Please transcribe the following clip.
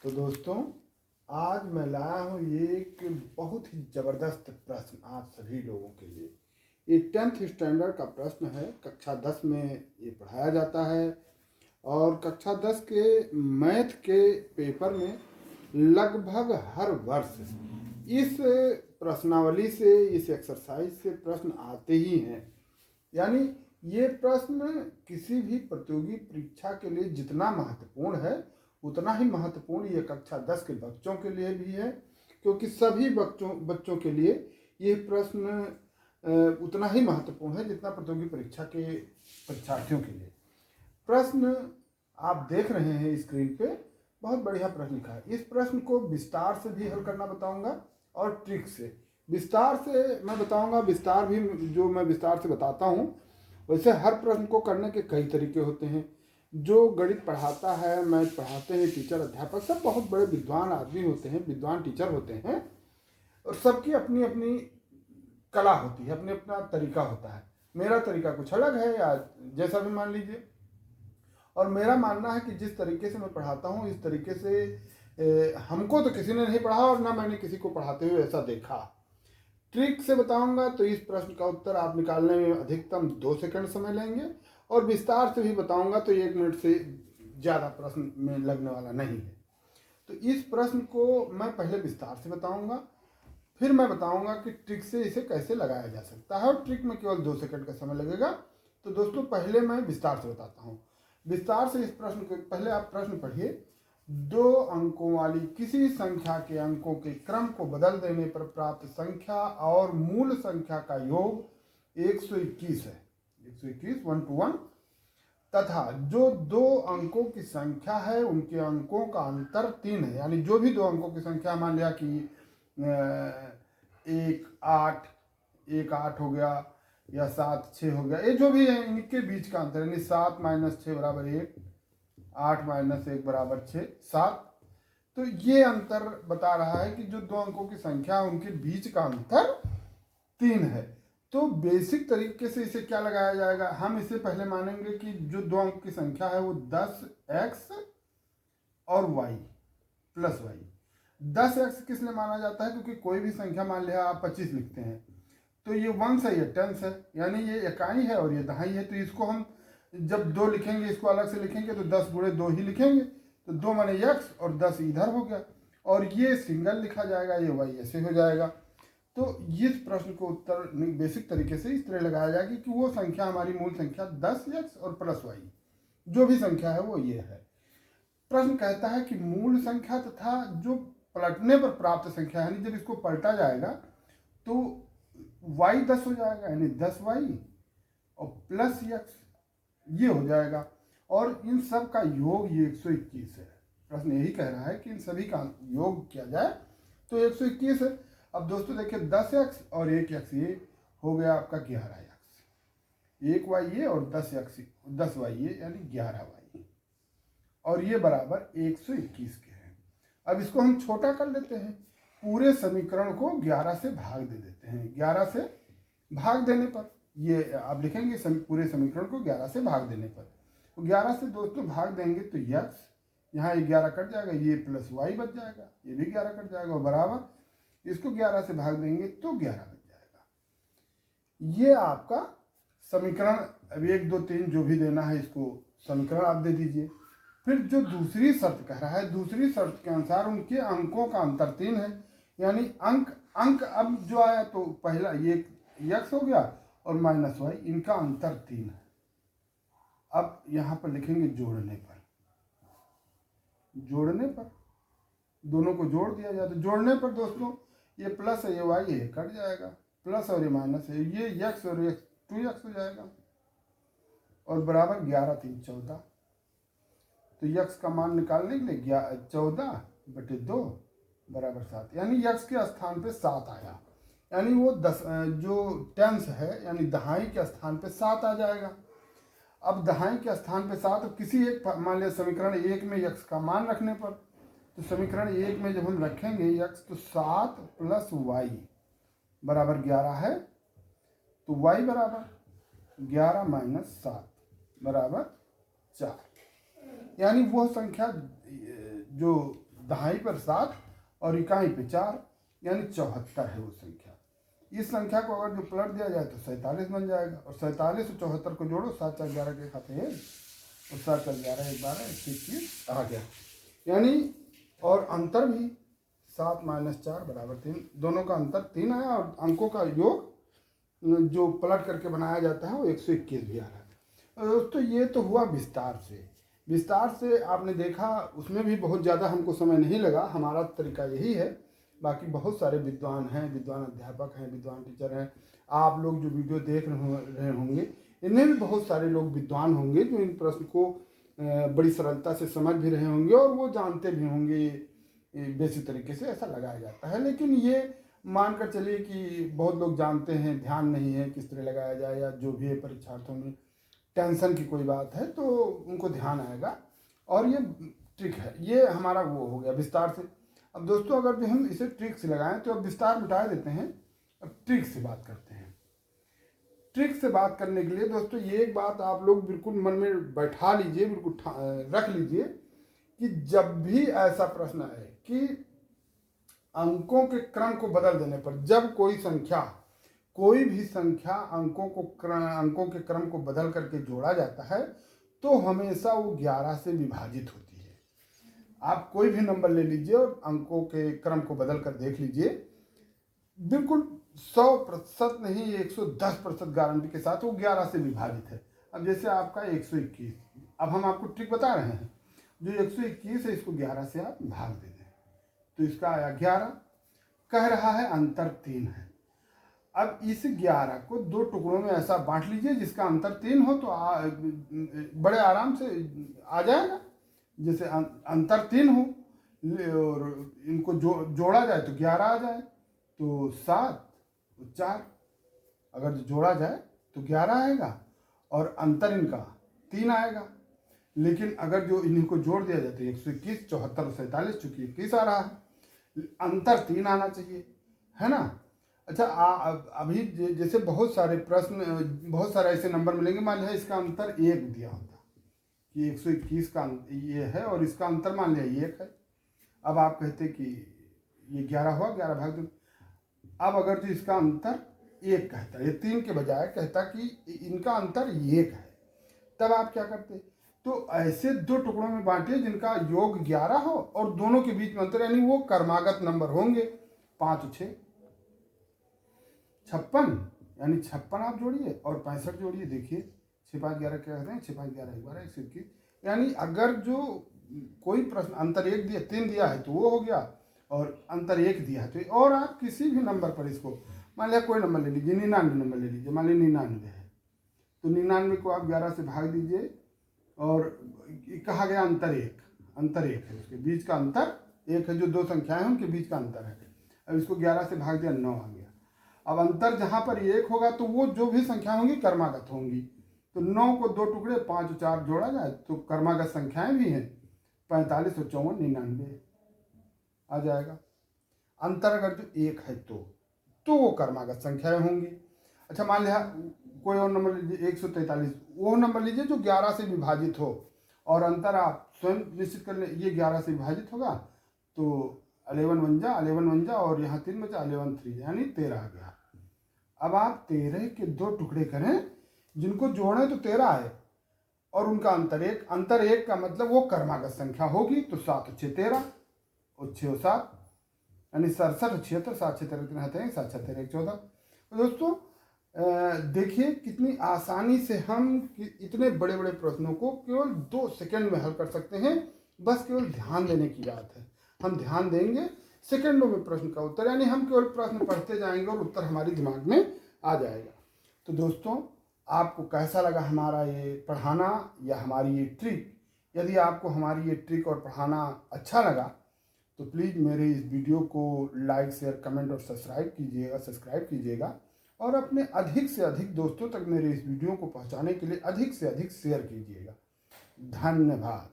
तो दोस्तों, आज मैं लाया हूँ एक बहुत ही ज़बरदस्त प्रश्न आप सभी लोगों के लिए। ये 10th स्टैंडर्ड का प्रश्न है। कक्षा 10 में ये पढ़ाया जाता है और कक्षा 10 के मैथ के पेपर में लगभग हर वर्ष इस प्रश्नावली से, इस एक्सरसाइज से प्रश्न आते ही हैं। यानी ये प्रश्न किसी भी प्रतियोगी परीक्षा के लिए जितना महत्वपूर्ण है, उतना ही महत्वपूर्ण ये कक्षा 10 के बच्चों के लिए भी है, क्योंकि सभी बच्चों के लिए ये प्रश्न उतना ही महत्वपूर्ण है जितना प्रतियोगी परीक्षा के परीक्षार्थियों के लिए। प्रश्न आप देख रहे हैं स्क्रीन पे, बहुत बढ़िया प्रश्न लिखा है। इस प्रश्न को विस्तार से भी हल करना बताऊंगा और ट्रिक से। विस्तार से मैं बताऊंगा, विस्तार भी जो मैं विस्तार से बताता हूँ, वैसे हर प्रश्न को करने के कई तरीके होते हैं। जो गणित पढ़ाता है, मैथ पढ़ाते हैं टीचर, अध्यापक, सब बहुत बड़े विद्वान आदमी होते हैं, विद्वान टीचर होते हैं, और सबकी अपनी अपनी कला होती है, अपने अपना तरीका होता है। मेरा तरीका कुछ अलग है, या जैसा भी मान लीजिए। और मेरा मानना है कि जिस तरीके से मैं पढ़ाता हूँ, इस तरीके से हमको तो किसी ने नहीं पढ़ा और ना मैंने किसी को पढ़ाते हुए ऐसा देखा। ट्रिक से बताऊंगा तो इस प्रश्न का उत्तर आप निकालने में अधिकतम 2 सेकंड समय लेंगे, और विस्तार से भी बताऊंगा तो 1 मिनट से ज़्यादा प्रश्न में लगने वाला नहीं है। तो इस प्रश्न को मैं पहले विस्तार से बताऊंगा, फिर मैं बताऊंगा कि ट्रिक से इसे कैसे लगाया जा सकता है, और ट्रिक में केवल 2 सेकंड का समय लगेगा। तो दोस्तों, पहले मैं विस्तार से बताता हूँ। विस्तार से इस प्रश्न को, पहले आप प्रश्न पढ़िए। 2 अंकों वाली किसी संख्या के अंकों के क्रम को बदल देने पर प्राप्त संख्या और मूल संख्या का योग 121 है, 121 1 to 1, तथा जो 2 अंकों की संख्या है उनके अंकों का अंतर 3 है। यानी जो भी 2 अंकों की संख्या, मान लिया कि 1 8 हो गया, या 7 6 हो गया, ये जो भी है इनके बीच का अंतर, यानी 7 - 6 बराबर 1, 8 - 1 बराबर 6, 7। तो ये अंतर बता रहा है कि जो 2 अंकों की संख्या उनके बीच का अंतर 3 है। तो बेसिक तरीके से इसे क्या लगाया जाएगा, हम इसे पहले मानेंगे कि जो 2 अंक की संख्या है वो 10x और y प्लस y। 10x किस लिए माना जाता है, क्योंकि कोई भी संख्या, मान लिया आप 25 लिखते हैं तो ये वंश है, ये टेंस है, यानी ये इकाई है और ये दहाई है। तो इसको हम जब 2 लिखेंगे, इसको अलग से लिखेंगे तो 10 × 2 ही लिखेंगे, तो 2 माने x और 10 इधर हो गया, और ये सिंगल लिखा जाएगा, ये y ऐसे हो जाएगा। तो इस प्रश्न को उत्तर बेसिक तरीके से इस तरह लगाया जाएगा कि वो संख्या, हमारी मूल संख्या 10x और प्लस y, जो भी संख्या है वो ये है। प्रश्न कहता है कि मूल संख्या तथा जो पलटने पर प्राप्त संख्या, यानी जब इसको पलटा जाएगा तो y 10 हो जाएगा, यानी 10y और प्लस x ये हो जाएगा, और इन सब का योग ये 121 है। प्रश्न यही कह रहा है कि इन सभी का योग किया जाए तो 121 है। अब दोस्तों देखिए, 10x और 1x ये हो गया आपका 11x, 1y ये और 10y ये, यानी 11y, और ये बराबर 121 के हैं। अब इसको हम छोटा कर लेते हैं, पूरे समीकरण को 11 से भाग दे देते हैं। 11 से भाग देने पर ये आप लिखेंगे, पूरे समीकरण को 11 से भाग देने पर, तो 11 से दोस्तों भाग देंगे तो x, यहाँ 11 कट जाएगा, ये प्लस y बच जाएगा, ये भी 11 कट जाएगा, और बराबर इसको 11 से भाग देंगे तो 11 बच जाएगा। ये आपका समीकरण, अब 1 2 3 जो भी देना है इसको समीकरण आप दे दीजिए। फिर जो दूसरी शर्त कह रहा है, दूसरी शर्त के अनुसार उनके अंकों का अंतर 3 है, यानी अंक अब जो आया तो पहला ये x हो गया और माइनस y, इनका अंतर 3 है। अब यहाँ पर लिखेंगे जोड़ने पर दोनों को जोड़ दिया जाए, तो जोड़ने पर दोस्तों ये प्लस है, ये y है, कट जाएगा, प्लस और ये माइनस है, ये x और x 2x हो जाएगा, और बराबर 11 3 14। तो x का मान निकालने के लिए 14/2 बराबर 7, यानी x के स्थान पे 7 आया, यानी वो 10 जो टेंस है, यानी दहाई के स्थान पे 7 आ जाएगा। अब दहाई के स्थान पे 7, अब किसी एक, मान लिया समीकरण 1 में x का मान रखने पर, तो समीकरण 1 में जब हम रखेंगे x, तो 7 + y बराबर 11 है, तो y बराबर 11 - 7 बराबर 4, यानी वो संख्या जो दहाई पर 7 और इकाई पे 4, यानी 74 है वो संख्या। इस संख्या को अगर जो पलट दिया जाए तो 47 बन जाएगा। और 47 और 74 को जोड़ो, 7 4 11 के खाते हैं, और 7 4 11 1 12 21 आ गया। यानी और अंतर भी 7 - 4 = 3, दोनों का अंतर 3 आया। और अंकों का योग जो पलट करके बनाया जाता है वो 121 भी आ रहा है। दोस्तों ये तो हुआ विस्तार से आपने देखा, उसमें भी बहुत ज़्यादा हमको समय नहीं लगा, हमारा तरीका यही है। बाकी बहुत सारे विद्वान हैं, विद्वान अध्यापक हैं, विद्वान टीचर हैं, आप लोग जो वीडियो देख रहे होंगे इनमें भी बहुत सारे लोग विद्वान होंगे जो इन प्रश्न को बड़ी सरलता से समझ भी रहे होंगे और वो जानते भी होंगे बेसिक तरीके से ऐसा लगाया जाता है। लेकिन ये मानकर चलिए कि बहुत लोग जानते हैं, ध्यान नहीं है किस तरह लगाया जाए, या जो भी है परीक्षार्थियों में टेंशन की कोई बात है तो उनको ध्यान आएगा। और ये ट्रिक है, ये हमारा वो हो गया विस्तार से। अब दोस्तों अगर जो हम इसे ट्रिक से लगाएं तो अब विस्तार मिटा देते हैं, अब ट्रिक से बात करते हैं। ट्रिक से बात करने के लिए दोस्तों ये एक बात आप लोग बिल्कुल मन में बैठा लीजिए, बिल्कुल रख लीजिए कि जब भी ऐसा प्रश्न आए कि अंकों के क्रम को बदल देने पर, जब कोई भी संख्या अंकों के क्रम को बदल करके जोड़ा जाता है तो हमेशा वो 11 से विभाजित होती है। आप कोई भी नंबर ले लीजिए और अंकों के क्रम को बदल कर देख लीजिए, बिल्कुल 100% नहीं 110% गारंटी के साथ वो 11 से विभाजित है। अब जैसे आपका 121, अब हम आपको ट्रिक बता रहे हैं, जो 121 है इसको 11 से आप भाग दे दें तो इसका आया 11। कह रहा है अंतर 3 है। अब इस 11 को 2 टुकड़ों में ऐसा बांट लीजिए जिसका अंतर 3 हो तो बड़े आराम से आ जाएगा। जैसे अंतर 3 हो और इनको जोड़ा जाए तो 11 आ जाए, तो 7 और 4 अगर जोड़ा जाए तो 11 आएगा और अंतर इनका 3 आएगा। लेकिन अगर जो इनको जोड़ दिया जाए तो 121, 74 और 47, चूंकि 21 आ रहा है, अंतर 3 आना चाहिए, है ना। अच्छा अभी जैसे बहुत सारे ऐसे नंबर मिलेंगे, मान लिया इसका अंतर 1 दिया होता कि 121 का ये है और इसका अंतर मान लिया 1 है। अब आप कहते कि ये 11 हुआ, 11 भाग दो। अब अगर जो इसका अंतर 1 कहता, ये 3 के बजाय कहता कि इनका अंतर 1 है, तब आप क्या करते, तो ऐसे 2 टुकड़ों में बांटिए जिनका योग 11 हो और दोनों के बीच में अंतर, यानी वो क्रमागत नंबर होंगे। 5 और 6 56, यानी 56 आप जोड़िए और 65 जोड़िए, देखिए 6 5 11 क्या कहते हैं, 6 5 11 12 121। यानी अगर जो कोई प्रश्न अंतर 1 दिया 3 दिया है तो वो हो गया, और अंतर 1 दिया है तो, और आप किसी भी नंबर पर इसको मान लिया कोई नंबर ले लीजिए, 99 नंबर ले लीजिए, मान लीजिए 99 है तो 99 को आप 11 से भाग दीजिए और कहा गया अंतर 1 है, उसके बीच का अंतर 1 है, जो 2 संख्याएं हैं उनके बीच का अंतर है। अब इसको 11 से भाग दिया, 9 आ गया। अब अंतर जहां पर 1 होगा तो वो जो भी संख्या होंगी क्रमागत होंगी, तो 9 को 2 टुकड़े 5 और 4 जोड़ा जाए तो क्रमागत संख्याएं भी हैं, 45 और 54 99 आ जाएगा। अंतर अगर जो 1 है तो वो क्रमागत संख्याएं होंगी। अच्छा मान लिया कोई और नंबर लीजिए 143, वो नंबर लीजिए जो 11 से विभाजित हो और अंतर आप स्वयं निश्चित कर लें, ये 11 से विभाजित होगा तो 11 1 जा और यहाँ 3 बचा, 11 3 यानी 13 आ गया। अब आप 13 के 2 टुकड़े करें जिनको जोड़ें तो 13 आए और उनका अंतर 1 का मतलब वो क्रमागत संख्या होगी, तो 7 और 6 13 और 6 और 7 यानी 67 और 76, 7 6 13 हैं, 7 6 13 14। तो दोस्तों देखिए कितनी आसानी से हम इतने बड़े बड़े प्रश्नों को केवल 2 सेकंड में हल कर सकते हैं। बस केवल ध्यान देने की बात है, हम ध्यान देंगे, सेकंडों में प्रश्न का उत्तर, यानी हम केवल प्रश्न पढ़ते जाएंगे और उत्तर हमारे दिमाग में आ जाएगा। तो दोस्तों आपको कैसा लगा हमारा ये पढ़ाना या हमारी ये ट्रिक? यदि आपको हमारी ये ट्रिक और पढ़ाना अच्छा लगा तो प्लीज़ मेरे इस वीडियो को लाइक शेयर कमेंट और सब्सक्राइब कीजिएगा और अपने अधिक से अधिक दोस्तों तक मेरे इस वीडियो को पहुंचाने के लिए अधिक से अधिक शेयर कीजिएगा। धन्यवाद।